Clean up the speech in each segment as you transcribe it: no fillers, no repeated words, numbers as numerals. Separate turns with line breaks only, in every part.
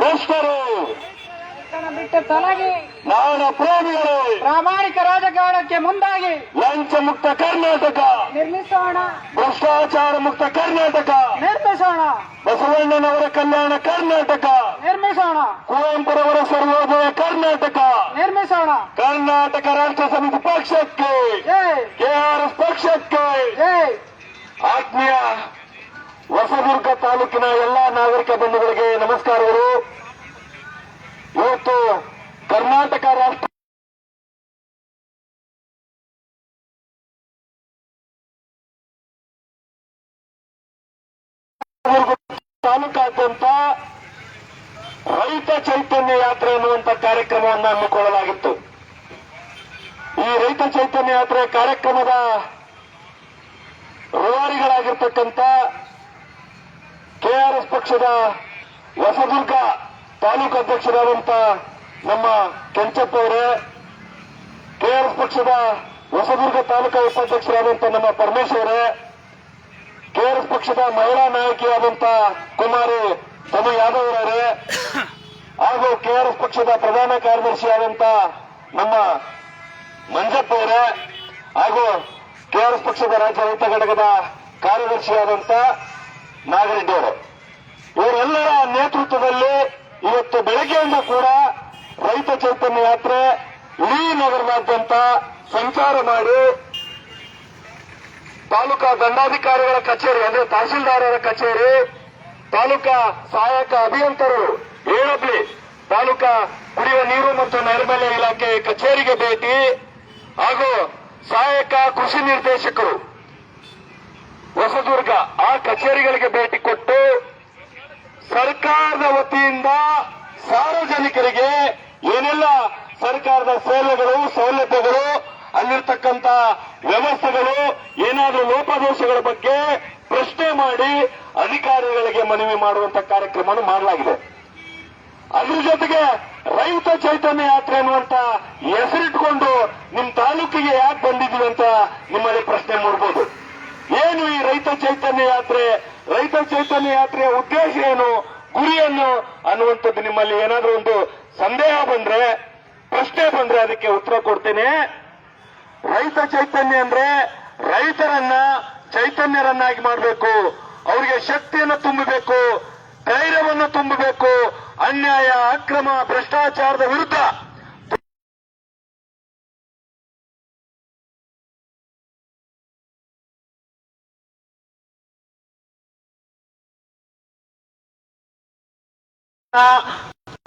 ಭ್ರಷ್ಟರು,
ಬಿಟ್ಟು ತೊಲಗಿ,
ನಾಡ ಪ್ರೇಮಿಗಳು,
ಪ್ರಾಮಾಣಿಕ ರಾಜಕಾರಣಕ್ಕೆ ಮುಂದಾಗಿ
ಲಂಚ ಮುಕ್ತ ಕರ್ನಾಟಕ
ನಿರ್ಮಿಸೋಣ,
ಭ್ರಷ್ಟಾಚಾರ ಮುಕ್ತ ಕರ್ನಾಟಕ
ನಿರ್ಮಿಸೋಣ,
ಬಸವಣ್ಣನವರ ಕಲ್ಯಾಣ ಕರ್ನಾಟಕ
ನಿರ್ಮಿಸೋಣ,
ಕುವೆಂಪುರವರ ಸರ್ವೋದಯ ಕರ್ನಾಟಕ
ನಿರ್ಮಿಸೋಣ.
ಕರ್ನಾಟಕ ರಾಷ್ಟ್ರ ಸಮಿತಿ ಪಕ್ಷಕ್ಕೆ,
ಜೈ
ಕೆಆರ್ಎಸ್ ಪಕ್ಷಕ್ಕೆ.
ಜೈ.
ಆತ್ಮೀಯ ಹೊಸದುರ್ಗ ತಾಲೂಕಿನ ಎಲ್ಲಾ ನಾಗರಿಕ ಬಂಧುಗಳಿಗೆ ನಮಸ್ಕಾರಗಳು. ಇವತ್ತು ಕರ್ನಾಟಕ ರಾಷ್ಟ್ರ ತಾಲೂಕಾದ್ಯಂತ ರೈತ ಚೈತನ್ಯ ಯಾತ್ರೆ ಎನ್ನುವಂತ ಕಾರ್ಯಕ್ರಮವನ್ನು ಹಮ್ಮಿಕೊಳ್ಳಲಾಗಿತ್ತು. ಈ ರೈತ ಚೈತನ್ಯ ಯಾತ್ರೆ ಕಾರ್ಯಕ್ರಮದ ರೂವಾರಿಗಳಾಗಿರ್ತಕ್ಕಂಥ ಕೆಆರ್ಎಸ್ ಪಕ್ಷದ ಹೊಸದುರ್ಗ ತಾಲೂಕು ಅಧ್ಯಕ್ಷರಾದಂಥ ನಮ್ಮ ಕೆಂಚಪ್ಪ ಅವರೇ, ಕೆಆರ್ಎಸ್ ಪಕ್ಷದ ಹೊಸದುರ್ಗ ತಾಲೂಕಾ ಉಪಾಧ್ಯಕ್ಷರಾದಂಥ ನಮ್ಮ ಪರಮೇಶ್ವರೇ, ಕೆಆರ್ಎಸ್ ಪಕ್ಷದ ಮಹಿಳಾ ನಾಯಕಿಯಾದಂಥ ಕುಮಾರಿ ತನು ಯಾದವ್ ಅವರೇ, ಹಾಗೂ ಕೆಆರ್ಎಸ್ ಪಕ್ಷದ ಪ್ರಧಾನ ಕಾರ್ಯದರ್ಶಿಯಾದಂಥ ನಮ್ಮ ಮಂಜಪ್ಪ ಅವರೇ, ಹಾಗೂ ಕೆಆರ್ಎಸ್ ಪಕ್ಷದ ರಾಜ್ಯ ರೈತ ಘಟಕದ ಕಾರ್ಯದರ್ಶಿಯಾದಂಥ ನಾಗರೆಡ್ಡಿ ಅವರು, ಇವರೆಲ್ಲರ ನೇತೃತ್ವದಲ್ಲಿ ಇವತ್ತು ಬೆಳಗ್ಗೆಯಿಂದ ಕೂಡ ರೈತ ಚೈತನ್ಯ ಯಾತ್ರೆ ಇಡೀ ನಗರದಾದ್ಯಂತ ಸಂಚಾರ ಮಾಡಿ ತಾಲೂಕಾ ದಂಡಾಧಿಕಾರಿಗಳ ಕಚೇರಿ ಅಂದ್ರೆ ತಹಸೀಲ್ದಾರರ ಕಚೇರಿ, ತಾಲೂಕಾ ಸಹಾಯಕ ಅಭಿಯಂತರರು ಏಳಬ್ಲಿ, ತಾಲೂಕಾ ಕುಡಿಯುವ ನೀರು ಮತ್ತು ನೈರ್ಮಲ್ಯ ಇಲಾಖೆ ಕಚೇರಿಗೆ ಭೇಟಿ, ಹಾಗೂ ಸಹಾಯಕ ಕೃಷಿ ನಿರ್ದೇಶಕರು ಹೊಸದುರ್ಗ ಆ ಕಚೇರಿಗಳಿಗೆ ಭೇಟಿ ಕೊಟ್ಟು ಸರ್ಕಾರದ ವತಿಯಿಂದ ಸಾರ್ವಜನಿಕರಿಗೆ ಏನೆಲ್ಲ ಸರ್ಕಾರದ ಸೇವೆಗಳು ಸೌಲಭ್ಯಗಳು ಅಲ್ಲಿರ್ತಕ್ಕಂಥ ವ್ಯವಸ್ಥೆಗಳು ಏನಾದರೂ ಲೋಪದೋಷಗಳ ಬಗ್ಗೆ ಪ್ರಶ್ನೆ ಮಾಡಿ ಅಧಿಕಾರಿಗಳಿಗೆ ಮನವಿ ಮಾಡುವಂತ ಕಾರ್ಯಕ್ರಮ ಮಾಡಲಾಗಿದೆ. ಅದ್ರ ಜೊತೆಗೆ ರೈತ ಚೈತನ್ಯ ಯಾತ್ರೆ ಅನ್ನುವಂತ ಹೆಸರಿಟ್ಕೊಂಡು ನಿಮ್ ತಾಲೂಕಿಗೆ ಯಾಕೆ ಬಂದಿದ್ದೀವಿ ಅಂತ ನಿಮ್ಮಲ್ಲಿ ಪ್ರಶ್ನೆ ಮೂಡಬಹುದು. ಏನು ಈ ರೈತ ಚೈತನ್ಯ ಯಾತ್ರೆ, ರೈತ ಚೈತನ್ಯ ಯಾತ್ರೆಯ ಉದ್ದೇಶ ಏನು, ಗುರಿಯನ್ನು ಅನ್ನುವಂಥದ್ದು ನಿಮ್ಮಲ್ಲಿ ಏನಾದರೂ ಒಂದು ಸಂದೇಹ ಬಂದ್ರೆ, ಪ್ರಶ್ನೆ ಬಂದ್ರೆ ಅದಕ್ಕೆ ಉತ್ತರ ಕೊಡ್ತೇನೆ. ರೈತ ಚೈತನ್ಯ ಅಂದ್ರೆ ರೈತರನ್ನ ಚೈತನ್ಯರನ್ನಾಗಿ ಮಾಡಬೇಕು, ಅವರಿಗೆ ಶಕ್ತಿಯನ್ನು ತುಂಬಬೇಕು, ಧೈರ್ಯವನ್ನು ತುಂಬಬೇಕು, ಅನ್ಯಾಯ ಅಕ್ರಮ ಭ್ರಷ್ಟಾಚಾರದ ವಿರುದ್ಧ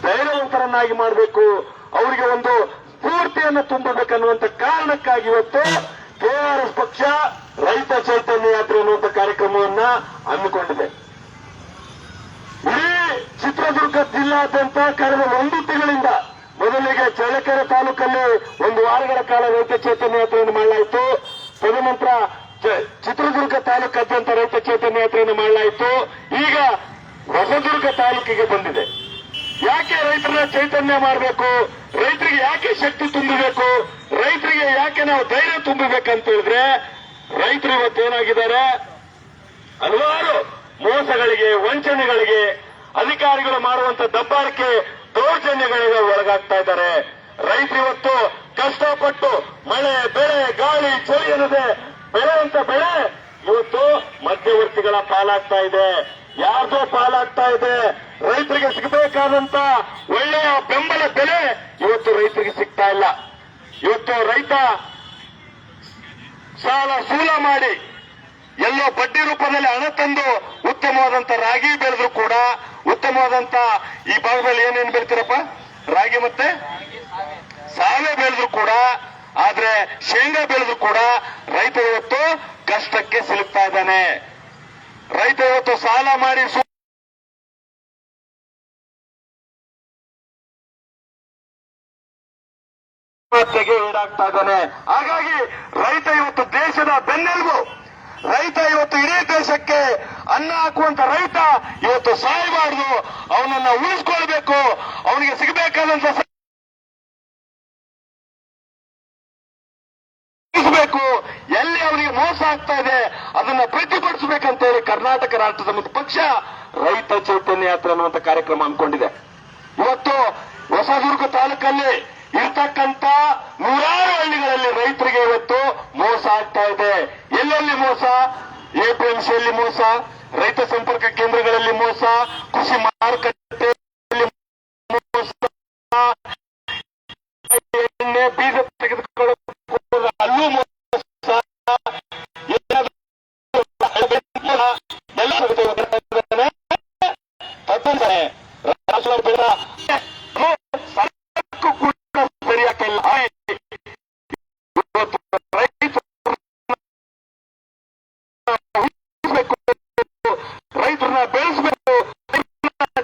ಧೈರ್ಯವಂತರನ್ನಾಗಿ ಮಾಡಬೇಕು, ಅವರಿಗೆ ಒಂದು ಸ್ಫೂರ್ತಿಯನ್ನು ತುಂಬಬೇಕನ್ನುವಂತ ಕಾರಣಕ್ಕಾಗಿ ಇವತ್ತು ಕೆಆರ್ಎಸ್ ಪಕ್ಷ ರೈತ ಚೈತನ್ಯ ಯಾತ್ರೆ ಅನ್ನುವಂಥ ಕಾರ್ಯಕ್ರಮವನ್ನ ಹಮ್ಮಿಕೊಂಡಿದೆ. ಇಡೀ ಚಿತ್ರದುರ್ಗ ಜಿಲ್ಲಾದ್ಯಂತ ಕಳೆದ 1 ತಿಂಗಳಿಂದ ಮೊದಲಿಗೆ ಚಳ್ಳಕೆರೆ ತಾಲೂಕಲ್ಲಿ 1 ವಾರಗಳ ಕಾಲ ರೈತ ಚೈತನ್ಯ ಯಾತ್ರೆಯನ್ನು ಮಾಡಲಾಯಿತು. ತದನಂತರ ಚಿತ್ರದುರ್ಗ ತಾಲೂಕಾದ್ಯಂತ ರೈತ ಚೈತನ್ಯ ಯಾತ್ರೆಯನ್ನು ಮಾಡಲಾಯಿತು. ಈಗ ಹೊಸದುರ್ಗ ತಾಲೂಕಿಗೆ ಬಂದಿದೆ. ಯಾಕೆ ರೈತರನ್ನ ಚೈತನ್ಯ ಮಾಡಬೇಕು, ರೈತರಿಗೆ ಯಾಕೆ ಶಕ್ತಿ ತುಂಬಬೇಕು, ರೈತರಿಗೆ ಯಾಕೆ ನಾವು ಧೈರ್ಯ ತುಂಬಬೇಕಂತ ಹೇಳಿದ್ರೆ, ರೈತರು ಇವತ್ತೇನಾಗಿದ್ದಾರೆ, ಹಲವಾರು ಮೋಸಗಳಿಗೆ, ವಂಚನೆಗಳಿಗೆ, ಅಧಿಕಾರಿಗಳು ಮಾಡುವಂತ ದಬ್ಬಾಳಿಕೆ, ದೌರ್ಜನ್ಯಗಳಿಗೆ ಒಳಗಾಗ್ತಾ ಇದ್ದಾರೆ. ರೈತರು ಇವತ್ತು ಕಷ್ಟಪಟ್ಟು ಮಳೆ, ಬೆಳೆ, ಗಾಳಿ, ಚಳಿ ಅನ್ನದೆ ಬೆಳೆಯುವಂತ ಬೆಳೆ ಇವತ್ತು ಮಧ್ಯವರ್ತಿಗಳ ಪಾಲಾಗ್ತಾ ಇದೆ, ಯಾರ್ದೋ ಪಾಲಾಗ್ತಾ ಇದೆ. ರೈತರಿಗೆ ಸಿಗಬೇಕಾದಂತ ಒಳ್ಳೆಯ ಬೆಂಬಲ ಬೆಲೆ ಇವತ್ತು ರೈತರಿಗೆ ಸಿಗ್ತಾ ಇಲ್ಲ. ಇವತ್ತು ರೈತ ಸಾಲ ಸೂಲ ಮಾಡಿ ಎಲ್ಲೋ ಬಡ್ಡಿ ರೂಪದಲ್ಲಿ ಹಣ ತಂದು ಉತ್ತಮವಾದಂತ ರಾಗಿ ಬೆಳೆದ್ರು ಕೂಡ, ಉತ್ತಮವಾದಂತ ಈ ಭಾಗದಲ್ಲಿ ಏನೇನು ಬೆಳಿತೀರಪ್ಪ, ರಾಗಿ ಮತ್ತೆ ಸಾವೆ ಬೆಳೆದ್ರು ಕೂಡ, ಆದ್ರೆ ಶೇಂಗಾ ಬೆಳೆದ್ರು ಕೂಡ ರೈತ ಇವತ್ತು ಕಷ್ಟಕ್ಕೆ ಸಿಲುಕ್ತಾ ಇದ್ದಾನೆ. ರೈತ ಇವತ್ತು ಸಾಲ ಮಾಡಿ ಆತ್ಮಹತ್ಯೆಗೆ ಈಡಾಗ್ತಾ ಇದ್ದಾನೆ. ಹಾಗಾಗಿ ರೈತ ಇವತ್ತು ದೇಶದ ಬೆನ್ನೆಲುಬು. ರೈತ ಇವತ್ತು ಇಡೀ ದೇಶಕ್ಕೆ ಅನ್ನ ಹಾಕುವಂತ ರೈತ ಇವತ್ತು ಸಾಯಬಾರದು, ಅವನನ್ನ ಉಳಿಸ್ಕೊಳ್ಬೇಕು, ಅವನಿಗೆ ಸಿಗಬೇಕಾದಂತ ಎಲ್ಲಿ ಅವನಿಗೆ ಮೋಸ ಆಗ್ತಾ ಇದೆ ಅದನ್ನ ಪ್ರತಿಭಟಿಸಬೇಕಂತ ಹೇಳಿ ಕರ್ನಾಟಕ ರಾಷ್ಟ್ರ ಸಮಿತಿ ಪಕ್ಷ ರೈತ ಚೈತನ್ಯ ಯಾತ್ರೆ ಅನ್ನುವಂತ ಕಾರ್ಯಕ್ರಮ ಹಮ್ಮಿಕೊಂಡಿದೆ. ಇವತ್ತು ಹೊಸದುರ್ಗ ತಾಲೂಕಲ್ಲಿ ಇರ್ತಕ್ಕಂತ ನೂರಾರು ಹಳ್ಳಿಗಳಲ್ಲಿ ರೈತರಿಗೆ ಇವತ್ತು ಮೋಸ ಆಗ್ತಾ ಇದೆ. ಎಲ್ಲೆಲ್ಲಿ ಮೋಸ? ಎಪಿಎಂಸಿಯಲ್ಲಿ ಮೋಸ, ರೈತ ಸಂಪರ್ಕ ಕೇಂದ್ರಗಳಲ್ಲಿ ಮೋಸ, ಕೃಷಿ ಮಾರುಕಟ್ಟೆಯಲ್ಲಿ ಮೋಸ, ಎಣ್ಣೆ ಬೀಜ ತೆಗೆದುಕೊಳ್ಳಲು ಅಲ್ಲೂ ಮೋಸ, ಎಲ್ಲ ಕೂಡ ಸರಿಯಾಗಿಲ್ಲ. ರೈತರನ್ನ ಬೆಳೆಸಬೇಕು,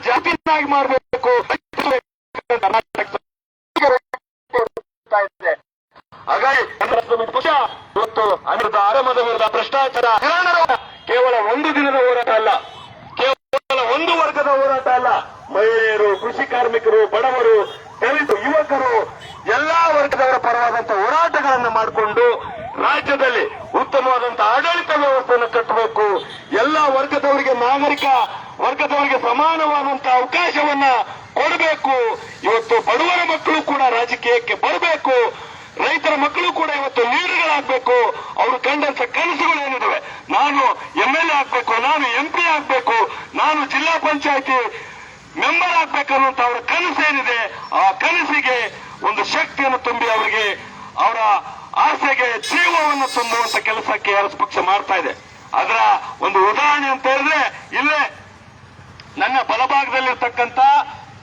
ಜಾತಿಯನ್ನಾಗಿ ಮಾಡಬೇಕು. ಹಾಗಾಗಿ ಪಕ್ಷ ಇವತ್ತು ಅನಿರುದ್ಧ ಆರಂಭದ ವಿರುದ್ಧ ಭ್ರಷ್ಟಾಚಾರ ಕೇವಲ ಒಂದು ದಿನದ ಹೋರಾಟ ಅಲ್ಲ, ಕೇವಲ ಒಂದು ವರ್ಗದ ಹೋರಾಟ ಅಲ್ಲ. ಮಹಿಳೆಯರು, ಕೃಷಿ ಕಾರ್ಮಿಕರು, ಬಡವರು, ದಲಿತರು, ಯುವಕರು, ಎಲ್ಲಾ ವರ್ಗದವರ ಪರವಾದಂತಹ ಹೋರಾಟಗಳನ್ನು ಮಾಡಿಕೊಂಡು ರಾಜ್ಯದಲ್ಲಿ ಉತ್ತಮವಾದಂತಹ ಆಡಳಿತ ವ್ಯವಸ್ಥೆಯನ್ನು ಕಟ್ಟಬೇಕು. ಎಲ್ಲಾ ವರ್ಗದವರಿಗೆ, ನಾಗರಿಕ ವರ್ಗದವರಿಗೆ ಸಮಾನವಾದಂತಹ ಅವಕಾಶವನ್ನ ಕೊಡಬೇಕು. ಇವತ್ತು ಬಡವರ ಮಕ್ಕಳು ಕೂಡ ರಾಜಕೀಯಕ್ಕೆ ಬರಬೇಕು. ರೈತರ ಮಕ್ಕಳು ಕೂಡ ಇವತ್ತು ಲೀಡರ್ಗಳಾಗಬೇಕು. ಅವರು ಕಂಡಂತ ಕನಸುಗಳು ಏನಿದಾವೆ, ನಾನು MLA ಆಗ್ಬೇಕು, ನಾನು MP ಆಗ್ಬೇಕು, ನಾನು ಜಿಲ್ಲಾ ಪಂಚಾಯತಿ ಮೆಂಬರ್ ಆಗ್ಬೇಕನ್ನುವಂತ ಅವರ ಕನಸೇನಿದೆ, ಆ ಕನಸಿಗೆ ಒಂದು ಶಕ್ತಿಯನ್ನು ತುಂಬಿ ಅವರಿಗೆ ಅವರ ಆಸೆಗೆ ಜೀವವನ್ನು ತುಂಬುವಂತ ಕೆಲಸ KRS ಪಕ್ಷ ಮಾಡ್ತಾ ಇದೆ. ಅದರ ಒಂದು ಉದಾಹರಣೆ ಅಂತ ಹೇಳಿದ್ರೆ, ಇಲ್ಲೇ ನನ್ನ ಬಲಭಾಗದಲ್ಲಿರ್ತಕ್ಕಂಥ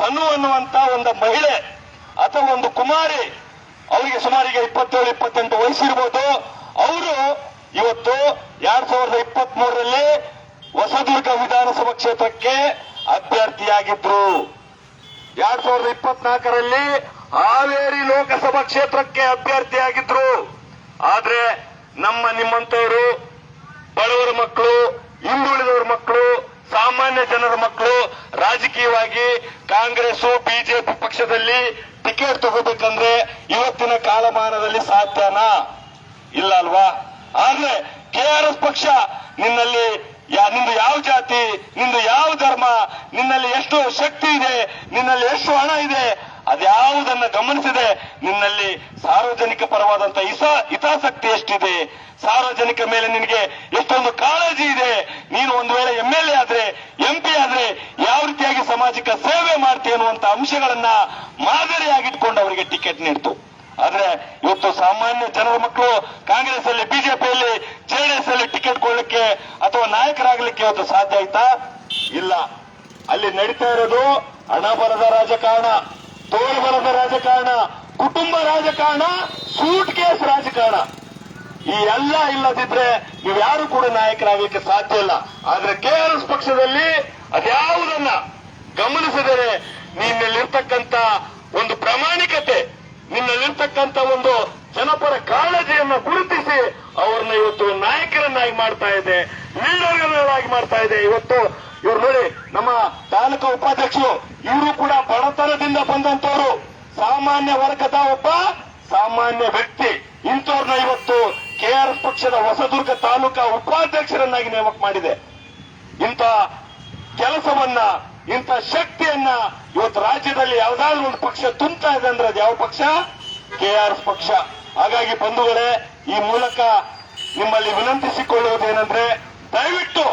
ತನು ಅನ್ನುವಂತ ಒಂದು ಮಹಿಳೆ ಅಥವಾ ಒಂದು ಕುಮಾರಿ, ಅವರಿಗೆ ಸುಮಾರಿಗೆ 27-28 ವಯಸ್ಸಿರ್ಬೋದು. ಅವರು ಇವತ್ತು 2023ರಲ್ಲಿ ಹೊಸದುರ್ಗ ವಿಧಾನಸಭಾ ಕ್ಷೇತ್ರಕ್ಕೆ ಅಭ್ಯರ್ಥಿಯಾಗಿದ್ರು. 2024ರಲ್ಲಿ ಹಾವೇರಿ ಲೋಕಸಭಾ ಕ್ಷೇತ್ರಕ್ಕೆ ಅಭ್ಯರ್ಥಿಯಾಗಿದ್ರು. ಆದ್ರೆ ನಿಮ್ಮಂತವರು ಬಡವರ ಮಕ್ಕಳು, ಹಿಂದುಳಿದವರ ಮಕ್ಕಳು, ಸಾಮಾನ್ಯ ಜನರ ಮಕ್ಕಳು ರಾಜಕೀಯವಾಗಿ ಕಾಂಗ್ರೆಸ್ ಬಿಜೆಪಿ ಪಕ್ಷದಲ್ಲಿ ಟಿಕೆಟ್ ತಗೋಬೇಕಂದ್ರೆ ಇವತ್ತಿನ ಕಾಲಮಾನದಲ್ಲಿ ಸಾಧ್ಯನಾ? ಇಲ್ಲ ಅಲ್ವಾ? ಆದ್ರೆ KRS ಪಕ್ಷ ನಿಂದು ಯಾವ ಜಾತಿ, ನಿಂದು ಯಾವ ಧರ್ಮ, ನಿನ್ನಲ್ಲಿ ಎಷ್ಟು ಶಕ್ತಿ ಇದೆ, ನಿನ್ನಲ್ಲಿ ಎಷ್ಟು ಹಣ ಇದೆ, ಅದ್ಯಾವುದನ್ನ ಗಮನಿಸಿದೆ. ನಿನ್ನಲ್ಲಿ ಸಾರ್ವಜನಿಕ ಪರವಾದಂತ ಹಿತಾಸಕ್ತಿ ಎಷ್ಟಿದೆ, ಸಾರ್ವಜನಿಕ ಮೇಲೆ ನಿನಗೆ ಎಷ್ಟೊಂದು ಕಾಳಜಿ ಇದೆ, ನೀನು ಒಂದು ವೇಳೆ MLA ಆದ್ರೆ, MP ಆದ್ರೆ ಯಾವ ರೀತಿಯಾಗಿ ಸಾಮಾಜಿಕ ಸೇವೆ ಮಾಡ್ತೀಯ ಅನ್ನುವಂತ ಅಂಶಗಳನ್ನ ಮಾದರಿಯಾಗಿಟ್ಕೊಂಡು ಅವರಿಗೆ ಟಿಕೆಟ್ ನೀಡ್ತು. ಆದ್ರೆ ಇವತ್ತು ಸಾಮಾನ್ಯ ಜನರ ಮಕ್ಕಳು ಕಾಂಗ್ರೆಸ್ ಅಲ್ಲಿ, ಬಿಜೆಪಿಯಲ್ಲಿ, JDS ಅಲ್ಲಿ ಟಿಕೆಟ್ ಕೊಡ್ಲಿಕ್ಕೆ ಅಥವಾ ನಾಯಕರಾಗಲಿಕ್ಕೆ ಇವತ್ತು ಸಾಧ್ಯ ಆಯ್ತಾ? ಇಲ್ಲ. ಅಲ್ಲಿ ನಡೀತಾ ಇರೋದು ಹಣಬಲದ ರಾಜಕಾರಣ, ತೋಳ್ಬಲದ ರಾಜಕಾರಣ, ಕುಟುಂಬ ರಾಜಕಾರಣ, ಸೂಟ್ ಕೇಸ್ ರಾಜಕಾರಣ. ಈ ಎಲ್ಲ ಇಲ್ಲದಿದ್ರೆ ನೀವು ಯಾರು ಕೂಡ ನಾಯಕರಾಗಲಿಕ್ಕೆ ಸಾಧ್ಯ ಇಲ್ಲ. ಆದ್ರೆ KRS ಪಕ್ಷದಲ್ಲಿ ಅದ್ಯಾವುದನ್ನ ಗಮನಿಸಿದರೆ ನಿನ್ನಲ್ಲಿರ್ತಕ್ಕಂಥ ಒಂದು ಪ್ರಾಮಾಣಿಕತೆ, ನಿನ್ನಲ್ಲಿರ್ತಕ್ಕಂಥ ಒಂದು ಜನಪರ ಕಾಳಜಿಯನ್ನ ಗುರುತಿಸಿ ಅವರನ್ನ ಇವತ್ತು ನಾಯಕರನ್ನಾಗಿ ಮಾಡ್ತಾ ಇದೆ, ಲೀಡರ್ಗಳಾಗಿ ಮಾಡ್ತಾ ಇದೆ. ಇವತ್ತು ಇವ್ರು ನೋಡಿ, ನಮ್ಮ ತಾಲೂಕು ಉಪಾಧ್ಯಕ್ಷರು, ಇವರು ಕೂಡ ಬಡತನದಿಂದ ಬಂದಂತವರು, ಸಾಮಾನ್ಯ ವರ್ಗದ ಒಬ್ಬ ಸಾಮಾನ್ಯ ವ್ಯಕ್ತಿ. ಇಂಥವ್ರನ್ನ ಇವತ್ತು KRS ಪಕ್ಷದ ಹೊಸದುರ್ಗ ತಾಲೂಕಾ ಉಪಾಧ್ಯಕ್ಷರನ್ನಾಗಿ ನೇಮಕ ಮಾಡಿದೆ. ಇಂಥ ಕೆಲಸವನ್ನ, ಇಂಥ ಶಕ್ತಿಯನ್ನ ಇವತ್ತು ರಾಜ್ಯದಲ್ಲಿ ಯಾವ್ದಾದ್ರು ಒಂದು ಪಕ್ಷ ತುಂಬ್ತಾ ಇದೆ ಅಂದ್ರೆ ಅದು ಯಾವ ಪಕ್ಷ? KRS ಪಕ್ಷ. ಹಾಗಾಗಿ ಬಂಧುಗಳೇ, ಈ ಮೂಲಕ ನಿಮ್ಮಲ್ಲಿ ವಿನಂತಿಸಿಕೊಳ್ಳುವುದೇನೆಂದ್ರೆ, ದಯವಿಟ್ಟು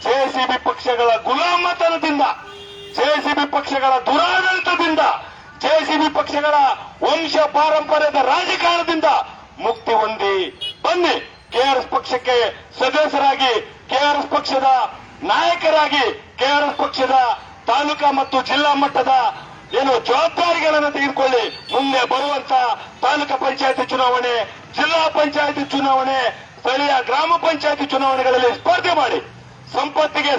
JCB ಪಕ್ಷಗಳ ಗುಲಾಮತನದಿಂದ, JCB ಪಕ್ಷಗಳ ದುರಾಡಳಿತದಿಂದ, JCB ಪಕ್ಷಗಳ ವಂಶ ಪಾರಂಪರ್ಯದ ರಾಜಕಾರಣದಿಂದ ಮುಕ್ತಿ ಹೊಂದಿ ಬನ್ನಿ. KRS ಪಕ್ಷಕ್ಕೆ ಸದಸ್ಯರಾಗಿ, KRS ಪಕ್ಷದ ನಾಯಕರಾಗಿ, KRS ಪಕ್ಷದ ತಾಲೂಕಾ ಮತ್ತು ಜಿಲ್ಲಾ ಮಟ್ಟದ ಜವಾಬ್ದಾರಿಗಳನ್ನು ತೆಗೆದುಕೊಳ್ಳಿ. ಮುಂದೆ ಬರುವಂತ ತಾಲೂಕಾ ಪಂಚಾಯತಿ ಚುನಾವಣೆ, ಜಿಲ್ಲಾ ಪಂಚಾಯತಿ ಚುನಾವಣೆ, ಸ್ಥಳೀಯ ಗ್ರಾಮ ಪಂಚಾಯತಿ ಚುನಾವಣೆಗಳಲ್ಲಿ ಸ್ಪರ್ಧೆ ಮಾಡಿ ಸಂಪತ್ತಿಗೆ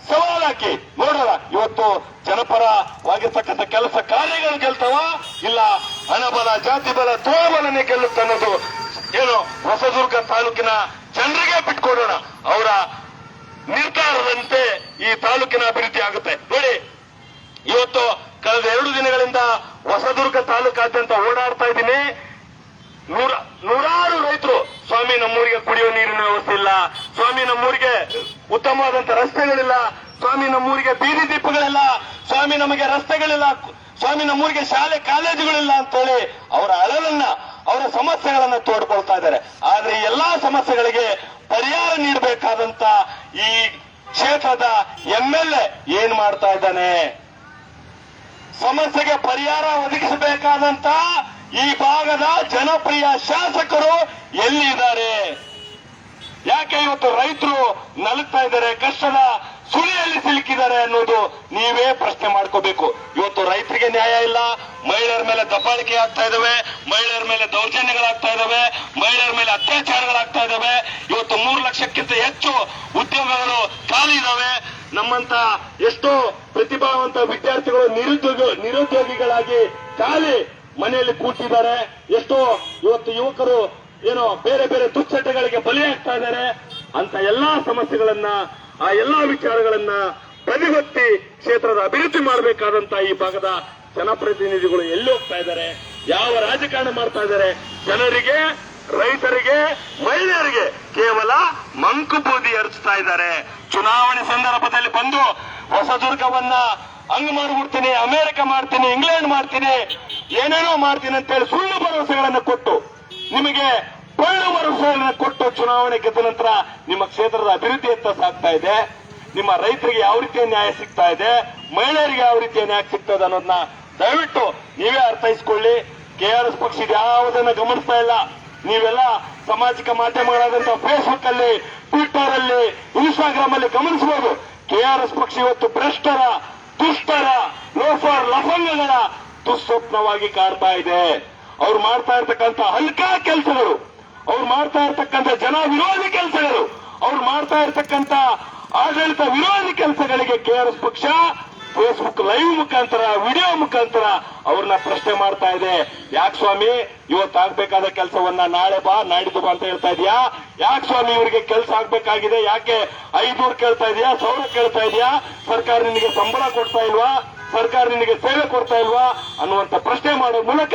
ಸವಾಲಾಕಿ ನೋಡೋಣ ಇವತ್ತು ಜನಪರವಾಗಿರ್ತಕ್ಕಂಥ ಕೆಲಸ ಕಾರ್ಯಗಳು ಗೆಲ್ತಾವ, ಇಲ್ಲ ಹಣಬಲ, ಜಾತಿ ಬಲ, ತೋಳಬಲನೇ ಗೆಲ್ಲುತ್ತೆ ಅನ್ನೋದು ಹೊಸದುರ್ಗ ತಾಲೂಕಿನ ಜನರಿಗೆ ಬಿಟ್ಕೊಡೋಣ. ಅವರ ನಿರ್ಧಾರದಂತೆ ಈ ತಾಲೂಕಿನ ಅಭಿವೃದ್ಧಿ ಆಗುತ್ತೆ. ನೋಡಿ, ಇವತ್ತು ಕಳೆದ 2 ದಿನಗಳಿಂದ ಹೊಸದುರ್ಗ ತಾಲೂಕಾದ್ಯಂತ ಓಡಾಡ್ತಾ ಇದ್ದೀನಿ. ನೂರಾರು ರೈತರು ಸ್ವಾಮಿ ನಮ್ಮೂರಿಗೆ ಕುಡಿಯುವ ನೀರಿನ ವ್ಯವಸ್ಥೆ ಇಲ್ಲ, ಸ್ವಾಮಿ ನಮ್ಮೂರಿಗೆ ಉತ್ತಮವಾದಂತ ರಸ್ತೆಗಳಿಲ್ಲ, ಸ್ವಾಮಿ ನಮ್ಮೂರಿಗೆ ಬೀದಿ ದೀಪಗಳಿಲ್ಲ, ಸ್ವಾಮಿ ನಮಗೆ ರಸ್ತೆಗಳಿಲ್ಲ, ಸ್ವಾಮಿ ನಮ್ಮೂರಿಗೆ ಶಾಲೆ ಕಾಲೇಜುಗಳಿಲ್ಲ ಅಂತೇಳಿ ಅವರ ಅಳಲನ್ನ, ಅವರ ಸಮಸ್ಯೆಗಳನ್ನ ತೋಡ್ಕೊಳ್ತಾ ಇದ್ದಾರೆ. ಆದ್ರೆ ಈ ಎಲ್ಲಾ ಸಮಸ್ಯೆಗಳಿಗೆ ಪರಿಹಾರ ನೀಡಬೇಕಾದಂತ ಈ ಕ್ಷೇತ್ರದ MLA ಏನ್ ಮಾಡ್ತಾ ಇದ್ದಾನೆ? ಸಮಸ್ಯೆಗೆ ಪರಿಹಾರ ಒದಗಿಸಬೇಕಾದಂತ ಈ ಭಾಗದ ಜನಪ್ರಿಯ ಶಾಸಕರು ಎಲ್ಲಿದ್ದಾರೆ? ಯಾಕೆ ಇವತ್ತು ರೈತರು ನಲುಗ್ತಾ ಇದ್ದಾರೆ, ಕಷ್ಟದ ಸುಳಿಯಲ್ಲಿ ಸಿಲುಕಿದ್ದಾರೆ ಅನ್ನೋದು ನೀವೇ ಪ್ರಶ್ನೆ ಮಾಡ್ಕೋಬೇಕು. ಇವತ್ತು ರೈತರಿಗೆ ನ್ಯಾಯ ಇಲ್ಲ, ಮಹಿಳೆಯರ ಮೇಲೆ ದಬ್ಬಾಳಿಕೆ ಆಗ್ತಾ ಇದಾವೆ, ಮಹಿಳೆಯರ ಮೇಲೆ ದೌರ್ಜನ್ಯಗಳಾಗ್ತಾ ಇದಾವೆ, ಮಹಿಳೆಯರ ಮೇಲೆ ಅತ್ಯಾಚಾರಗಳಾಗ್ತಾ ಇದಾವೆ. ಇವತ್ತು 3 ಲಕ್ಷಕ್ಕಿಂತ ಹೆಚ್ಚು ಉದ್ಯೋಗಗಳು ಖಾಲಿ ಇದಾವೆ. ನಮ್ಮಂತ ಎಷ್ಟೋ ಪ್ರತಿಭಾವಂತ ವಿದ್ಯಾರ್ಥಿಗಳು ನಿರುದ್ಯೋಗಿಗಳಾಗಿ ಖಾಲಿ ಮನೆಯಲ್ಲಿ ಕೂತಿದ್ದಾರೆ. ಎಷ್ಟೋ ಇವತ್ತು ಯುವಕರು ಏನೋ ಬೇರೆ ಬೇರೆ ದುಶ್ಚಟಗಳಿಗೆ ಬಲಿಯಾಗ್ತಾ ಇದ್ದಾರೆ. ಅಂತ ಎಲ್ಲಾ ಸಮಸ್ಯೆಗಳನ್ನ, ಆ ಎಲ್ಲಾ ವಿಚಾರಗಳನ್ನ ಬದಿಗೊತ್ತಿ ಕ್ಷೇತ್ರದ ಅಭಿವೃದ್ಧಿ ಮಾಡಬೇಕಾದಂತ ಈ ಭಾಗದ ಜನಪ್ರತಿನಿಧಿಗಳು ಎಲ್ಲಿ ಹೋಗ್ತಾ ಇದ್ದಾರೆ? ಯಾವ ರಾಜಕಾರಣ ಮಾಡ್ತಾ ಇದ್ದಾರೆ? ಜನರಿಗೆ, ರೈತರಿಗೆ, ಮಹಿಳೆಯರಿಗೆ ಕೇವಲ ಮಂಕುಬೂದಿ ಎರಚ್ತಾ ಇದ್ದಾರೆ. ಚುನಾವಣೆ ಸಂದರ್ಭದಲ್ಲಿ ಬಂದು ಹೊಸದುರ್ಗವನ್ನ ಹಂಗ್ ಮಾಡ್ಬಿಡ್ತೀನಿ, ಅಮೆರಿಕ ಮಾಡ್ತೀನಿ, ಇಂಗ್ಲೆಂಡ್ ಮಾಡ್ತೀನಿ, ಏನೇನೋ ಮಾಡ್ತೀನಿ ಅಂತೇಳಿ ಸುಳ್ಳು ಭರವಸೆಗಳನ್ನು ಕೊಟ್ಟು, ನಿಮಗೆ ಒಳ್ಳೆ ಭರವಸೆಗಳನ್ನು ಕೊಟ್ಟು ಚುನಾವಣೆ ಗೆದ್ದ ನಂತರ ನಿಮ್ಮ ಕ್ಷೇತ್ರದ ಅಭಿವೃದ್ಧಿ ಅಂತ ಸಾಗ್ತಾ ಇದೆ. ನಿಮ್ಮ ರೈತರಿಗೆ ಯಾವ ರೀತಿಯ ನ್ಯಾಯ ಸಿಗ್ತಾ ಇದೆ, ಮಹಿಳೆಯರಿಗೆ ಯಾವ ರೀತಿಯ ನ್ಯಾಯ ಸಿಗ್ತದೆ ಅನ್ನೋದನ್ನ ದಯವಿಟ್ಟು ನೀವೇ ಅರ್ಥೈಸ್ಕೊಳ್ಳಿ. KRS ಪಕ್ಷ ಯಾವುದನ್ನ ಗಮನಿಸ್ತಾ ಇಲ್ಲ. ನೀವೆಲ್ಲ ಸಾಮಾಜಿಕ ಮಾಧ್ಯಮಗಳಾದಂತಹ ಫೇಸ್ಬುಕ್ ಅಲ್ಲಿ, ಟ್ವಿಟರ್ ಅಲ್ಲಿ, ಇನ್ಸ್ಟಾಗ್ರಾಮ್ ಅಲ್ಲಿ ಗಮನಿಸಬಹುದು. KRS ಪಕ್ಷ ಇವತ್ತು ಭ್ರಷ್ಟರ, ದುಷ್ಟರ, ಲೋಫರ್, ಲಫಂಗಗಳ ದುಸ್ವಪ್ನವಾಗಿ ಕಾಡ್ತಾ ಇದೆ. ಅವ್ರು ಮಾಡ್ತಾ ಇರ್ತಕ್ಕಂಥ ಹಲ್ಕಾ ಕೆಲಸಗಳು, ಅವ್ರು ಮಾಡ್ತಾ ಇರ್ತಕ್ಕಂಥ ಜನ ವಿರೋಧಿ ಕೆಲಸಗಳು, ಅವ್ರು ಮಾಡ್ತಾ ಇರ್ತಕ್ಕಂಥ ಆಡಳಿತ ವಿರೋಧಿ ಕೆಲಸಗಳಿಗೆ KRS ಪಕ್ಷ ಫೇಸ್ಬುಕ್ ಲೈವ್ ಮುಖಾಂತರ, ವಿಡಿಯೋ ಮುಖಾಂತರ ಅವ್ರನ್ನ ಪ್ರಶ್ನೆ ಮಾಡ್ತಾ ಇದೆ. ಯಾಕೆ ಸ್ವಾಮಿ ಇವತ್ತಾಗಬೇಕಾದ ಕೆಲಸವನ್ನ ನಾಳೆ ಬಾ, ನಾಡಿದ್ದು ಬಾ ಅಂತ ಹೇಳ್ತಾ ಇದೀಯಾ? ಯಾಕೆ ಸ್ವಾಮಿ ಇವರಿಗೆ ಕೆಲಸ ಆಗ್ಬೇಕಾಗಿದೆ, ಯಾಕೆ 500 ಕೇಳ್ತಾ ಇದೀಯಾ, 1000 ಕೇಳ್ತಾ ಇದೀಯಾ? ಸರ್ಕಾರ ನಿನಗೆ ಸಂಬಳ ಕೊಡ್ತಾ ಇಲ್ವಾ? ಸರ್ಕಾರ ನಿನಗೆ ಸೇವೆ ಕೊಡ್ತಾ ಇಲ್ವಾ ಅನ್ನುವಂತ ಪ್ರಶ್ನೆ ಮಾಡೋ ಮೂಲಕ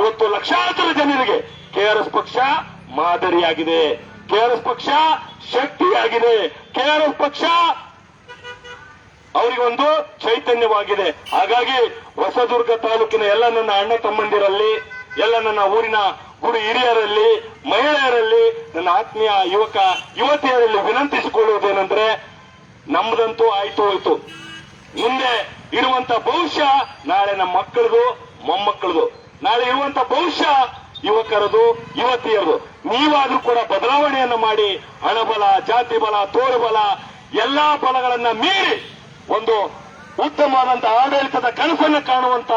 ಇವತ್ತು ಲಕ್ಷಾಂತರ ಜನರಿಗೆ KRS ಪಕ್ಷ ಮಾದರಿಯಾಗಿದೆ, KRS ಪಕ್ಷ ಶಕ್ತಿಯಾಗಿದೆ, KRS ಪಕ್ಷ ಅವರಿಗೊಂದು ಚೈತನ್ಯವಾಗಿದೆ. ಹಾಗಾಗಿ ಹೊಸದುರ್ಗ ತಾಲೂಕಿನ ಎಲ್ಲ ನನ್ನ ಅಣ್ಣ ತಮ್ಮಂದಿರಲ್ಲಿ, ಎಲ್ಲ ನನ್ನ ಊರಿನ ಗುರು ಹಿರಿಯರಲ್ಲಿ, ಮಹಿಳೆಯರಲ್ಲಿ, ನನ್ನ ಆತ್ಮೀಯ ಯುವಕ ಯುವತಿಯರಲ್ಲಿ ವಿನಂತಿಸಿಕೊಳ್ಳುವುದೇನೆಂದ್ರೆ, ನಮ್ದಂತೂ ಆಯ್ತು ಹೋಯ್ತು. ಮುಂದೆ ಇರುವಂತ ಭವಿಷ್ಯ ನಾಳೆ ನಮ್ಮ ಮಕ್ಕಳದು, ಮೊಮ್ಮಕ್ಕಳದು. ನಾಳೆ ಇರುವಂತ ಭವಿಷ್ಯ ಯುವಕರದು, ಯುವತಿಯರದು. ನೀವಾದ್ರೂ ಕೂಡ ಬದಲಾವಣೆಯನ್ನ ಮಾಡಿ ಹಣಬಲ, ಜಾತಿ ಬಲ, ತೋರುಬಲ ಎಲ್ಲಾ ಬಲಗಳನ್ನ ಮೀರಿ ಒಂದು ಉತ್ತಮವಾದಂತ ಆಡಳಿತದ ಕನಸನ್ನು ಕಾಣುವಂತ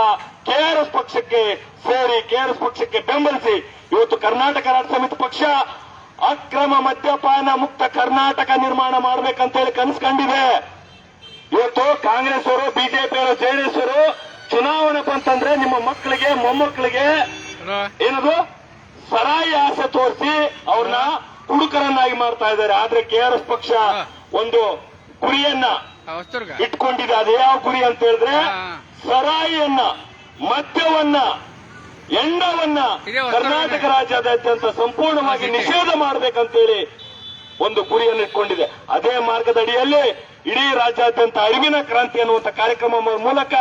KRS ಪಕ್ಷಕ್ಕೆ ಸೇರಿ, KRS ಪಕ್ಷಕ್ಕೆ ಬೆಂಬಲಿಸಿ ಇವತ್ತು ಕರ್ನಾಟಕ ರಾಜ್ಯ ಸಮಿತಿ ಪಕ್ಷ ಅಕ್ರಮ ಮದ್ಯಪಾನ ಮುಕ್ತ ಕರ್ನಾಟಕ ನಿರ್ಮಾಣ ಮಾಡ್ಬೇಕಂತೇಳಿ ಕನಸು ಕಂಡಿದೆ. ಇವತ್ತು ಕಾಂಗ್ರೆಸ್ ಅವರು, ಬಿಜೆಪಿ ಅವರು, JDS ಅವರು ಚುನಾವಣೆ ಬಂತಂದ್ರೆ ನಿಮ್ಮ ಮಕ್ಕಳಿಗೆ, ಮೊಮ್ಮಕ್ಕಳಿಗೆ ಏನದು ಸರಾಯಿ ಆಸೆ ತೋರಿಸಿ ಅವ್ರನ್ನ ಕುಡುಕರನ್ನಾಗಿ ಮಾಡ್ತಾ ಇದ್ದಾರೆ. ಆದ್ರೆ KRS ಪಕ್ಷ ಒಂದು ಗುರಿಯನ್ನ ಇಟ್ಕೊಂಡಿದೆ. ಅದು ಯಾವ ಗುರಿ ಅಂತ ಹೇಳಿದ್ರೆ, ಸರಾಯಿಯನ್ನ, ಮದ್ಯವನ್ನ, ಎಂಡವನ್ನ ಕರ್ನಾಟಕ ರಾಜ್ಯಾದ್ಯಂತ ಸಂಪೂರ್ಣವಾಗಿ ನಿಷೇಧ ಮಾಡಬೇಕಂತೇಳಿ ಒಂದು ಗುರಿಯನ್ನು ಇಟ್ಕೊಂಡಿದೆ. ಅದೇ ಮಾರ್ಗದಡಿಯಲ್ಲಿ ಇಡೀ ರಾಜ್ಯಾದ್ಯಂತ ಅರಿವಿನ ಕ್ರಾಂತಿ ಅನ್ನುವಂಥ ಕಾರ್ಯಕ್ರಮ ಮೂಲಕ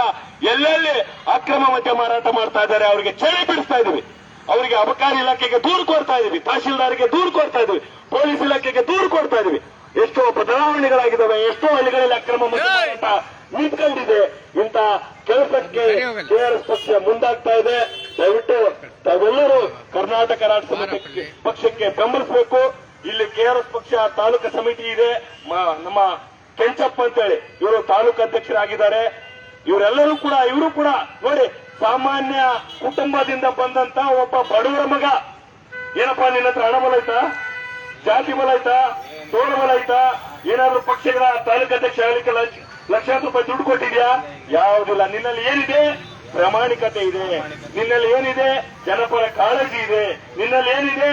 ಎಲ್ಲೆಲ್ಲಿ ಅಕ್ರಮ ಮದ್ಯ ಮಾರಾಟ ಮಾಡ್ತಾ ಇದ್ದಾರೆ ಅವರಿಗೆ ಚಳಿ ಬಿಡಿಸ್ತಾ ಇದೀವಿ. ಅವರಿಗೆ ಅಬಕಾರಿ ಇಲಾಖೆಗೆ ದೂರು ಕೊಡ್ತಾ ಇದೀವಿ, ತಹಶೀಲ್ದಾರ್ಗೆ ದೂರು ಕೊಡ್ತಾ ಇದೀವಿ, ಪೊಲೀಸ್ ಇಲಾಖೆಗೆ ದೂರು ಕೊಡ್ತಾ ಇದೀವಿ. ಎಷ್ಟೋ ಬದಲಾವಣೆಗಳಾಗಿದ್ದಾವೆ, ಎಷ್ಟೋ ಹಳ್ಳಿಗಳಲ್ಲಿ ಅಕ್ರಮ ಮದ್ಯ ಮಾರಾಟ ನಿಂತ್ಕೊಂಡಿದೆ. ಇಂಥ ಕೆಲಸಕ್ಕೆ KRS ಪಕ್ಷ ಮುಂದಾಗ್ತಾ ಇದೆ. ದಯವಿಟ್ಟು ತಾವೆಲ್ಲರೂ ಕರ್ನಾಟಕ ರಾಜ್ಯ ಸಮಿತಿ ಪಕ್ಷಕ್ಕೆ ಬೆಂಬಲಿಸಬೇಕು. ಇಲ್ಲಿ KRS ಪಕ್ಷ ತಾಲೂಕು ಸಮಿತಿ ಇದೆ. ನಮ್ಮ ಕೆಂಚಪ್ಪ ಅಂತೇಳಿ ಇವರು ತಾಲೂಕು ಅಧ್ಯಕ್ಷರಾಗಿದ್ದಾರೆ. ಇವರು ಕೂಡ ನೋಡಿ, ಸಾಮಾನ್ಯ ಕುಟುಂಬದಿಂದ ಬಂದಂತ ಒಬ್ಬ ಬಡವರ ಮಗ. ಏನಪ್ಪಾ ನಿನ್ನ ಹತ್ರ ಹಣ ಬಲ ಆಯ್ತಾ, ಜಾತಿ ಬಲ ಆಯ್ತಾ, ತೋಳ ಬಲ ಆಯ್ತಾ? ಏನಾದ್ರೂ ಪಕ್ಷಗಳ ತಾಲೂಕು ಅಧ್ಯಕ್ಷ ಆಗಲಿಕ್ಕೆ ಲಕ್ಷಾಂತರ ರೂಪಾಯಿ ದುಡ್ಡು ಕೊಟ್ಟಿದ್ಯಾ? ಯಾವುದಿಲ್ಲ. ನಿನ್ನಲ್ಲಿ ಏನಿದೆ? ಪ್ರಾಮಾಣಿಕತೆ ಇದೆ. ನಿನ್ನಲ್ಲಿ ಏನಿದೆ? ಜನಪರ ಕಾಳಜಿ ಇದೆ. ನಿನ್ನಲ್ಲಿ ಏನಿದೆ?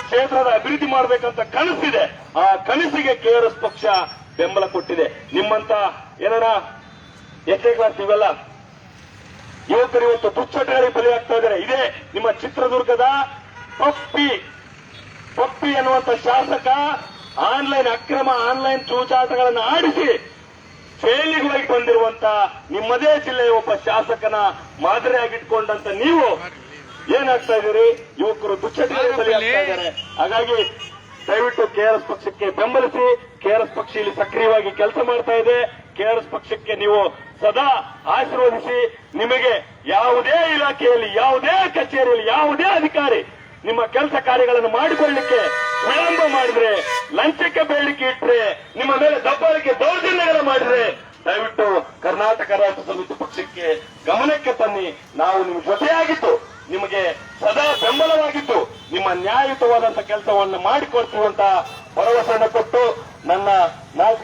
ಕ್ಷೇತ್ರದ ಅಭಿವೃದ್ಧಿ ಮಾಡಬೇಕಂತ ಕನಸಿದೆ. ಆ ಕನಸಿಗೆ KRS ಪಕ್ಷ ಬೆಂಬಲ ಕೊಟ್ಟಿದೆ. ನಿಮ್ಮಂತ ಏನಾರ ಎಷ್ಟೇ ಕ್ಲಾಸ್ ಇವೆಲ್ಲ ಯುವಕರು ಇವತ್ತು ದುಶ್ಚಟಗಳಿಗೆ ಬಲಿಯಾಗ್ತಾ ಇದ್ದಾರೆ. ಇದೇ ನಿಮ್ಮ ಚಿತ್ರದುರ್ಗದ ಪಪ್ಪಿ ಪಪ್ಪಿ ಎನ್ನುವಂತ ಶಾಸಕ ಅಕ್ರಮ ಆನ್ಲೈನ್ ಚೂಚಾಟಗಳನ್ನು ಆಡಿಸಿ ಜೈಲಿಗೆ ಹೋಗಿ ಬಂದಿರುವಂತ ನಿಮ್ಮದೇ ಜಿಲ್ಲೆಯ ಒಬ್ಬ ಶಾಸಕನ ಮಾದರಿಯಾಗಿಟ್ಕೊಂಡಂತ ನೀವು ಏನಾಗ್ತಾ ಇದ್ದೀರಿ? ಯುವಕರು ದುಶ್ಚಟಗಳಿಗೆ ಬಲಿಯಾಗ್ತಾ ಇದ್ದಾರೆ. ಹಾಗಾಗಿ ದಯವಿಟ್ಟು ಕೆಆರ್ಎಸ್ ಪಕ್ಷಕ್ಕೆ ಬೆಂಬಲಿಸಿ. ಕೆಆರ್ಎಸ್ ಪಕ್ಷ ಇಲ್ಲಿ ಸಕ್ರಿಯವಾಗಿ ಕೆಲಸ ಮಾಡ್ತಾ ಇದೆ. ಕೆಆರ್ಎಸ್ ಪಕ್ಷಕ್ಕೆ ನೀವು ಸದಾ ಆಶೀರ್ವದಿಸಿ. ನಿಮಗೆ ಯಾವುದೇ ಇಲಾಖೆಯಲ್ಲಿ, ಯಾವುದೇ ಕಚೇರಿಯಲ್ಲಿ, ಯಾವುದೇ ಅಧಿಕಾರಿ ನಿಮ್ಮ ಕೆಲಸ ಕಾರ್ಯಗಳನ್ನು ಮಾಡಿಕೊಳ್ಳಲಿಕ್ಕೆ ವಿಳಂಬ ಮಾಡಿದ್ರೆ, ಲಂಚಕ್ಕೆ ಬೇಡಿಕೆ ಇಟ್ಟರೆ, ನಿಮ್ಮ ಮೇಲೆ ದಬ್ಬಾಳಿಕೆ ದೌರ್ಜನ್ಯಗಳ ಮಾಡಿದ್ರೆ ದಯವಿಟ್ಟು ಕರ್ನಾಟಕ ರಾಷ್ಟ್ರ ಸಮಿತಿ ಪಕ್ಷಕ್ಕೆ ಗಮನಕ್ಕೆ ತನ್ನಿ. ನಾವು ನಿಮ್ಮ ಜೊತೆಯಾಗಿದ್ದು, ನಿಮಗೆ ಸದಾ ಬೆಂಬಲವಾಗಿದ್ದು, ನಿಮ್ಮ ನ್ಯಾಯಯುತವಾದಂತಹ ಕೆಲಸವನ್ನು ಮಾಡಿಕೊಡ್ತೀವಂತ ಭರವಸೆಯನ್ನು ಕೊಟ್ಟು ನನ್ನ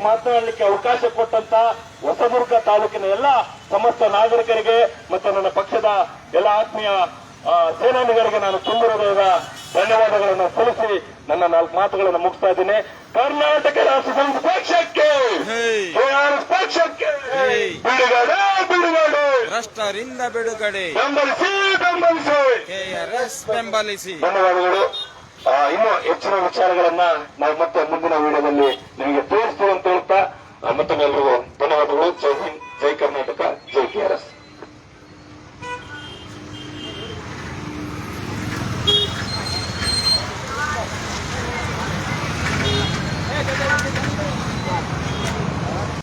ಮಾತನಾಡಲಿಕ್ಕೆ ಅವಕಾಶ ಕೊಟ್ಟಂತ ಹೊಸದುರ್ಗ ತಾಲೂಕಿನ ಎಲ್ಲ ಸಮಸ್ತ ನಾಗರಿಕರಿಗೆ ಮತ್ತು ನನ್ನ ಪಕ್ಷದ ಎಲ್ಲ ಆತ್ಮೀಯ ಸೇನಾನಿಗಳಿಗೆ ನಾನು ತುಂಬ ಹೃದಯದ ಧನ್ಯವಾದಗಳನ್ನು ಸಲ್ಲಿಸಿ ನನ್ನ 4 ಮಾತುಗಳನ್ನು ಮುಗಿಸ್ತಾ ಇದ್ದೇನೆ. ಕರ್ನಾಟಕ ರಾಷ್ಟ್ರ ಸಮಿತಿ ಪಕ್ಷಕ್ಕೆ, ಕೆಆರ್ಎಸ್ ಪಕ್ಷಕ್ಕೆ ಬಿಡುಗಡೆ ಬಿಡುಗಡೆ,
ಭ್ರಷ್ಟರಿಂದ ಬಿಡುಗಡೆ,
ಬೆಂಬಲಿಸಿ ಬೆಂಬಲಿಸಿ,
ಕೆಆರ್ಎಸ್ ಬೆಂಬಲಿಸಿ.
ಧನ್ಯವಾದಗಳು. ಇನ್ನು ಹೆಚ್ಚಿನ ವಿಚಾರಗಳನ್ನ ನಾವು ಮತ್ತೆ ಮುಂದಿನ ವಿಡಿಯೋದಲ್ಲಿ ನಿಮಗೆ ತೋರಿಸ್ತೀವಿ ಅಂತ ಹೇಳ್ತಾ ಮತ್ತೊಮ್ಮೆಲ್ಲರಿಗೂ